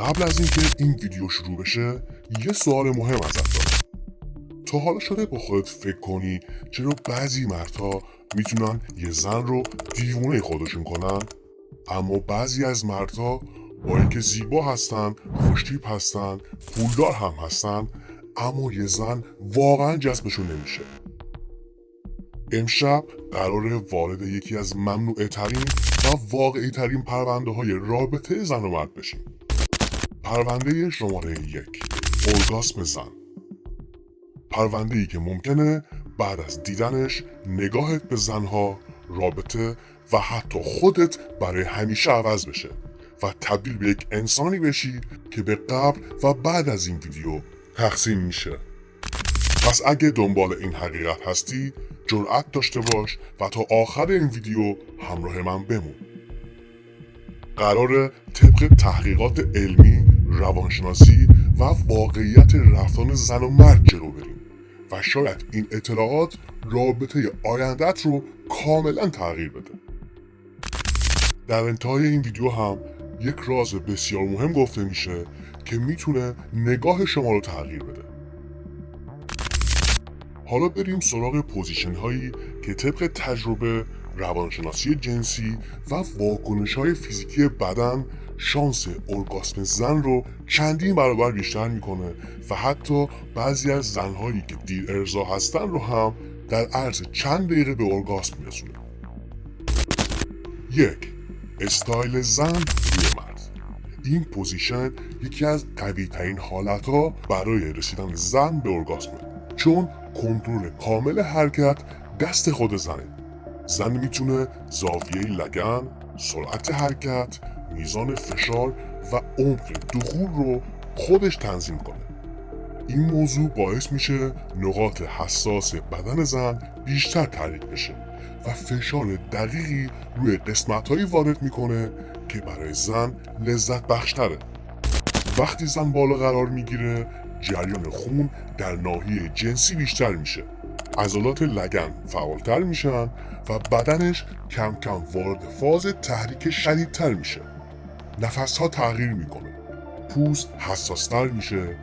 قبل از اینکه این ویدیو شروع بشه یه سوال مهم ازت دارم. تا حالا شده با خودت فکر کنی چرا بعضی مردها میتونن یه زن رو دیوونه خودشون کنن، اما بعضی از مردها با اینکه زیبا هستن، خوشتیپ هستن، پولدار هم هستن، اما یه زن واقعا جذبشون نمیشه؟ امشب قراره وارد یکی از ممنوعه ترین و واقعی ترین پرونده های رابطه زن و مرد بشیم. پرونده شماره 1، ارگاسم زن. پرونده ای که ممکنه بعد از دیدنش نگاهت به زنها، رابطه و حتی خودت برای همیشه عوض بشه و تبدیل به یک انسانی بشی که به قبل و بعد از این ویدیو تقسیم میشه. پس اگه دنبال این حقیقت هستی جرأت داشته باش و تا آخر این ویدیو همراه من بمون. قراره طبق تحقیقات علمی، روانشناسی و واقعیت رفتار زن و مرد جلو بریم و شاید این اطلاعات رابطه آیندت رو کاملا تغییر بده. در انتهای این ویدیو هم یک راز بسیار مهم گفته میشه که میتونه نگاه شما رو تغییر بده. حالا بریم سراغ پوزیشن هایی که طبق تجربه، روانشناسی جنسی و واکنش های فیزیکی بدن شانس ارگاسم زن رو چندین برابر بیشتر میکنه و حتی بعضی از زنهایی که دیر ارضا هستن رو هم در عرض چند دقیقه به ارگاسم میرسونه. 1. استایل زن روی مرد. این پوزیشن یکی از قوی ترین حالت ها برای رسیدن زن به ارگاسمه، چون کنترل کامل حرکت دست خود زنه. زن میتونه زاویه لگن، سرعت حرکت، میزان فشار و عمق دخول رو خودش تنظیم کنه. این موضوع باعث میشه نقاط حساس بدن زن بیشتر تحریک بشه و فشار دقیقی روی قسمت‌هایی وارد میکنه که برای زن لذت بخشتره. وقتی زن بالا قرار میگیره جریان خون در ناحیه جنسی بیشتر میشه، عضلات لگن فعالتر میشن و بدنش کم کم وارد فاز تحریک شدیدتر میشه. نفسها تغییر میکنه، پوست حساستر میشه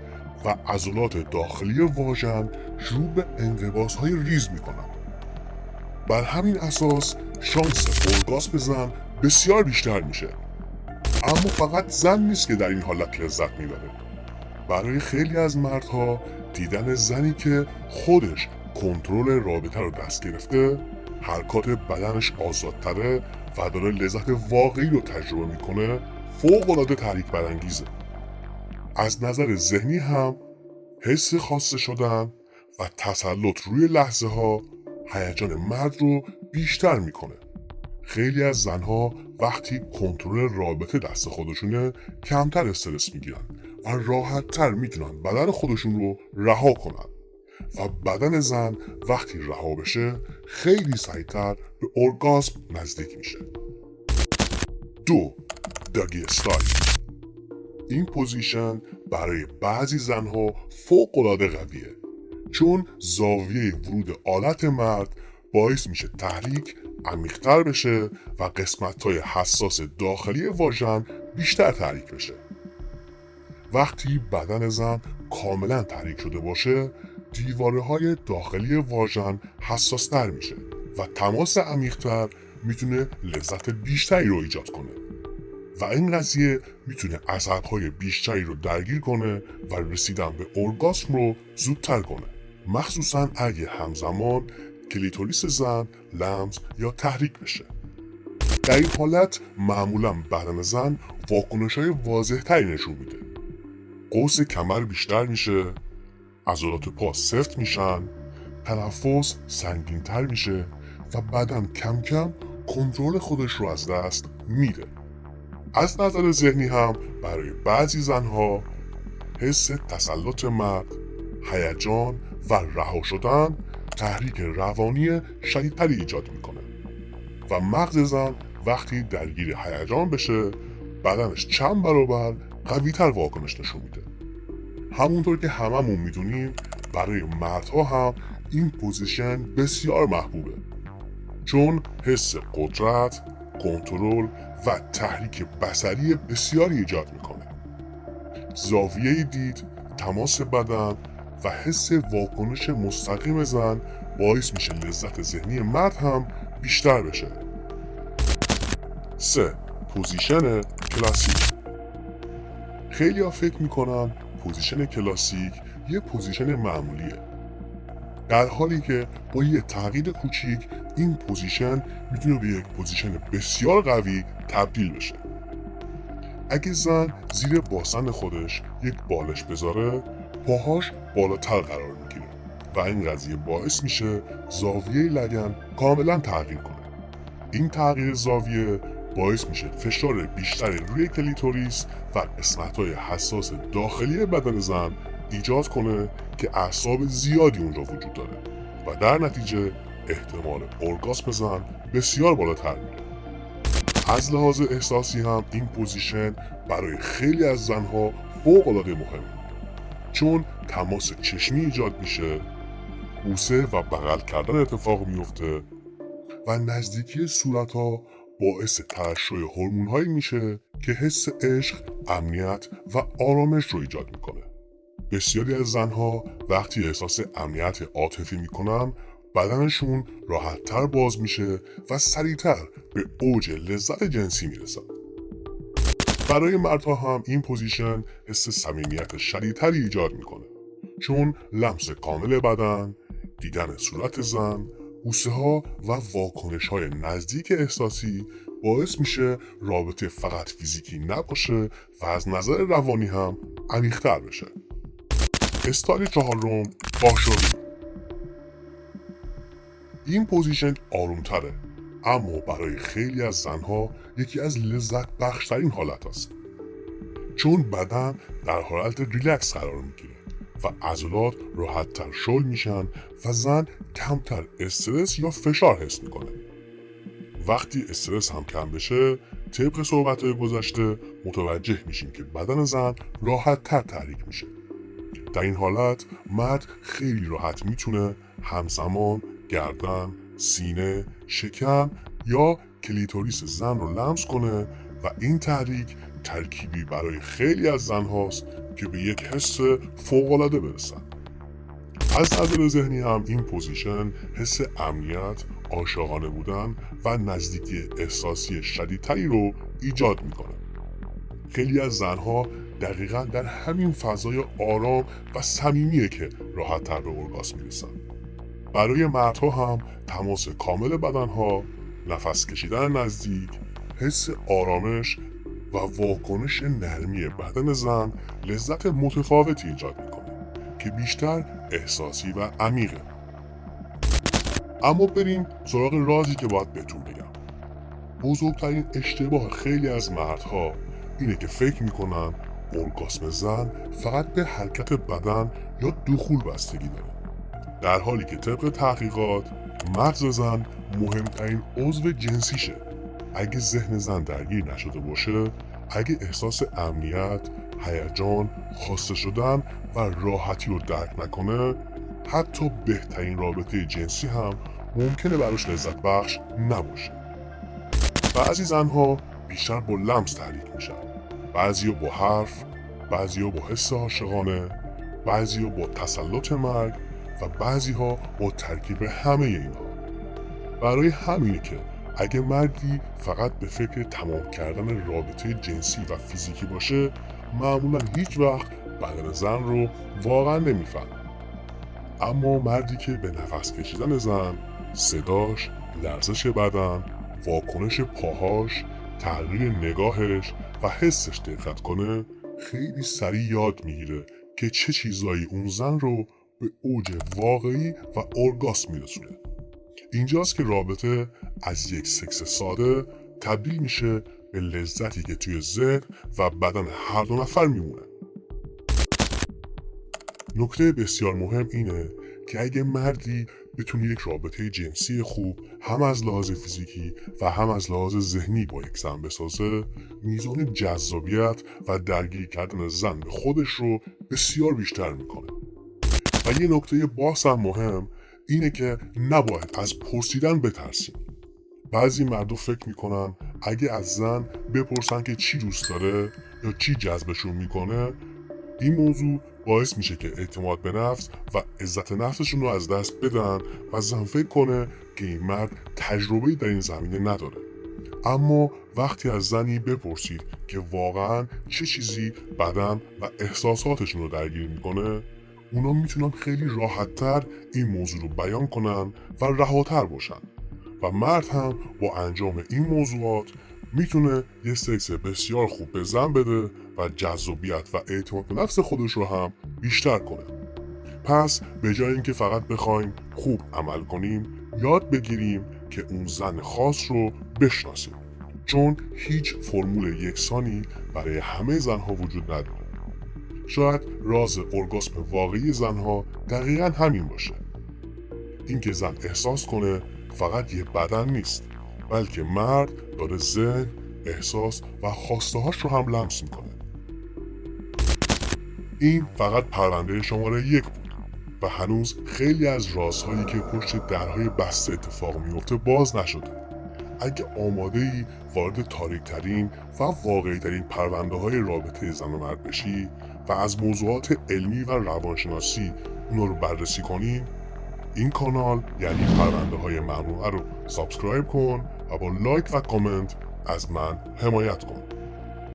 و عضلات داخلی واژن شروع به انقباضهای ریز میکنن. بر همین اساس شانس ارگاسم زن بسیار بیشتر میشه. اما فقط زن نیست که در این حالت لذت میبره. برای خیلی از مردها دیدن زنی که خودش کنترل رابطه رو دست گرفته، حرکات بدنش آزادتره و داره لذت واقعی رو تجربه میکنه فوق‌العاده تحریک برانگیزه. از نظر ذهنی هم حس خاصه شدن و تسلط روی لحظه ها هیجان مرد رو بیشتر میکنه. خیلی از زنها وقتی کنترل رابطه دست خودشونه کمتر استرس میگیرن و راحتتر میتونن بدن خودشون رو رها کنن و بدن زن وقتی رها بشه خیلی سریعتر به ارگاسم نزدیک میشه. 2. داگی استایل. این پوزیشن برای بعضی زنها فوق‌العاده قویه، چون زاویه ورود آلت مرد باعث میشه تحریک عمیق‌تر بشه و قسمت‌های حساس داخلی واژن بیشتر تحریک بشه. وقتی بدن زن کاملا تحریک شده باشه دیواره‌های داخلی واژن حساس‌تر میشه و تماس عمیق‌تر میتونه لذت بیشتری رو ایجاد کنه و این قضیه میتونه عصب‌های بیشتری رو درگیر کنه و رسیدن به ارگاسم رو زودتر کنه، مخصوصا اگه همزمان کلیتوریس زن لمس یا تحریک بشه. در این حالت معمولا بدن زن واکنش‌های واضح‌تری نشون میده. قوس کمر بیشتر میشه، عضلات پا سفت میشن، تنفس سنگین‌تر میشه و بدن کم کم کنترل خودش رو از دست میده. از نظر ذهنی هم برای بعضی زنها حس تسلط مرد، هیجان و رها شدن تحریک روانی شدیدتری ایجاد میکنه و مغز زن وقتی درگیر هیجان بشه بدنش چند برابر قوی‌تر واکنش نشون میده. همونطور که هممون میدونیم برای مردها هم این پوزیشن بسیار محبوبه، چون حس قدرت، کنترل و تحریک بصری بسیاری ایجاد میکنه. زاویه دید، تماس بدن و حس واکنش مستقیم زن باعث میشه لذت ذهنی مرد هم بیشتر بشه. 3. پوزیشن کلاسیک. خیلی ها فکر میکنن پوزیشن کلاسیک یه پوزیشن معمولیه، در حالی که با یه تغییر کوچیک این پوزیشن میتونه به یک پوزیشن بسیار قوی تبدیل بشه. اگه زن زیر باسن خودش یک بالش بذاره، پاهاش بالاتر قرار میگیره و این قضیه باعث میشه زاویه لگن کاملا تغییر کنه. این تغییر زاویه باعث میشه فشار بیشتری روی کلیتوریس و قسمت‌های حساس داخلی بدن زن ایجاد کنه که اعصاب زیادی اونجا وجود داره و در نتیجه احتمال ارگاسم زن بسیار بالاتر میره. از لحاظ احساسی هم این پوزیشن برای خیلی از زنها فوق‌العاده مهمه، چون تماس چشمی ایجاد میشه، بوسه و بغل کردن اتفاق میفته و نزدیکی صورت‌ها باعث ترشح هورمون‌هایی میشه که حس عشق، امنیت و آرامش رو ایجاد میکنه. بسیاری از زنها وقتی احساس امنیت عاطفی میکنن، بدنشون راحت‌تر باز میشه و سریعتر به اوج لذت جنسی میرسن. برای مردها هم این پوزیشن حس صمیمیت شدیدتری ایجاد میکنه، چون لمس کامل بدن، دیدن صورت زن، بوسه ها و واکنش های نزدیک احساسی باعث میشه رابطه فقط فیزیکی نباشه و از نظر روانی هم عمیق‌تر بشه. استایل 4، پاشویی. این پوزیشن آرومتره، اما برای خیلی از زنها یکی از لذت بخشترین حالت است، چون بدن در حالت ریلکس قرار میگیره و عضلات راحت‌تر شل میشن و زن کمتر استرس یا فشار حس میکنه. وقتی استرس هم کم بشه، طبق صحبت‌های گذشته متوجه میشیم که بدن زن راحت‌تر تحریک میشه. در این حالت مرد خیلی راحت میتونه همزمان گردن، سینه، شکم یا کلیتوریس زن رو لمس کنه و این تحریک ترکیبی برای خیلی از زن هاست که به یک حس فوق‌العاده برسن. از نظر ذهنی هم این پوزیشن حس امنیت، عاشقانه بودن و نزدیکی احساسی شدیدتری رو ایجاد میکنه. خیلی از زنها دقیقاً در همین فضای آرام و صمیمیه که راحت‌تر به ارگاسم میرسن. برای مردها هم تماس کامل بدنها، نفس کشیدن نزدیک، حس آرامش و واکنش نرمی بدن زن لذت متفاوتی ایجاد میکنه که بیشتر احساسی و عمیقه. اما بریم سراغ رازی که باید بهتون بگم. بزرگترین اشتباه خیلی از مردها اینه که فکر میکنن ارگاسم زن فقط به حرکت بدن یا دخول بستگی داره، در حالی که طبق تحقیقات مغز زن مهمترین عضو جنسیشه. اگه ذهن زن درگیر نشده باشه، اگه احساس امنیت، هیجان، خواسته شدن و راحتی رو درک نکنه، حتی بهترین رابطه جنسی هم ممکنه براش لذت بخش نباشه. بعضی زنها بیشتر با لمس تحریک میشن، بعضیا با حرف، بعضیا با حس عاشقانه، بعضیا با تسلط مرگ و بعضیها با ترکیب همه اینها. برای همینه که اگه مردی فقط به فکر تمام کردن رابطه جنسی و فیزیکی باشه، معمولا هیچ وقت بدن زن رو واقعا نمیفهمه. اما مردی که به نفس کشیدن زن، صداش، لرزش بدن، واکنش پاهاش، تغییر نگاهش و حسش دقت کنه، خیلی سریع یاد میگیره که چه چیزایی اون زن رو به اوج واقعی و ارگاسم میرسونه. اینجاست که رابطه از یک سکس ساده تبدیل میشه به لذتی که توی ذهن و بدن هر دو نفر میمونه. نکته بسیار مهم اینه که اگه مردی بتونه یک رابطه جنسی خوب هم از لحاظ فیزیکی و هم از لحاظ ذهنی با یک زن بسازه، میزان جذابیت و درگیر کردن زن به خودش رو بسیار بیشتر میکنه. و یه نکته باز هم مهم اینه که نباید از پرسیدن بترسیم. بعضی مردم فکر میکنن اگه از زن بپرسن که چی دوست داره یا چی جذبشون میکنه، این موضوع باعث میشه که اعتماد به نفس و عزت نفسشون رو از دست بدن و زن فکر کنه که این مرد تجربه‌ای در این زمینه نداره. اما وقتی از زنی بپرسید که واقعا چه چیزی بدن و احساساتشون رو درگیر میکنه، اونا میتونن خیلی راحتتر این موضوع رو بیان کنن و رهاتر باشن و مرد هم با انجام این موضوعات میتونه یه سکس بسیار خوب به زن بده و جذابیت و اعتماد به نفس خودش رو هم بیشتر کنه. پس به جای اینکه فقط بخوایم خوب عمل کنیم، یاد بگیریم که اون زن خاص رو بشناسیم، چون هیچ فرمول یکسانی برای همه زنها وجود نداره. شاید راز ارگاسم واقعی زنها دقیقا همین باشه، اینکه زن احساس کنه فقط یه بدن نیست، بلکه مرد داره ذهن، احساس و خواسته هاش رو هم لمس میکنه. این فقط پرونده شماره 1 بود و هنوز خیلی از رازهایی که پشت درهای بسته اتفاق میفته باز نشده. اگه آماده ای وارد تاریک ترین و واقعی ترین پرونده های رابطه زن و مرد بشی و از موضوعات علمی و روانشناسی اونا رو بررسی کنی، این کانال یعنی پرونده های ممنوعه رو سابسکرایب کن و با لایک و کامنت از من حمایت کن.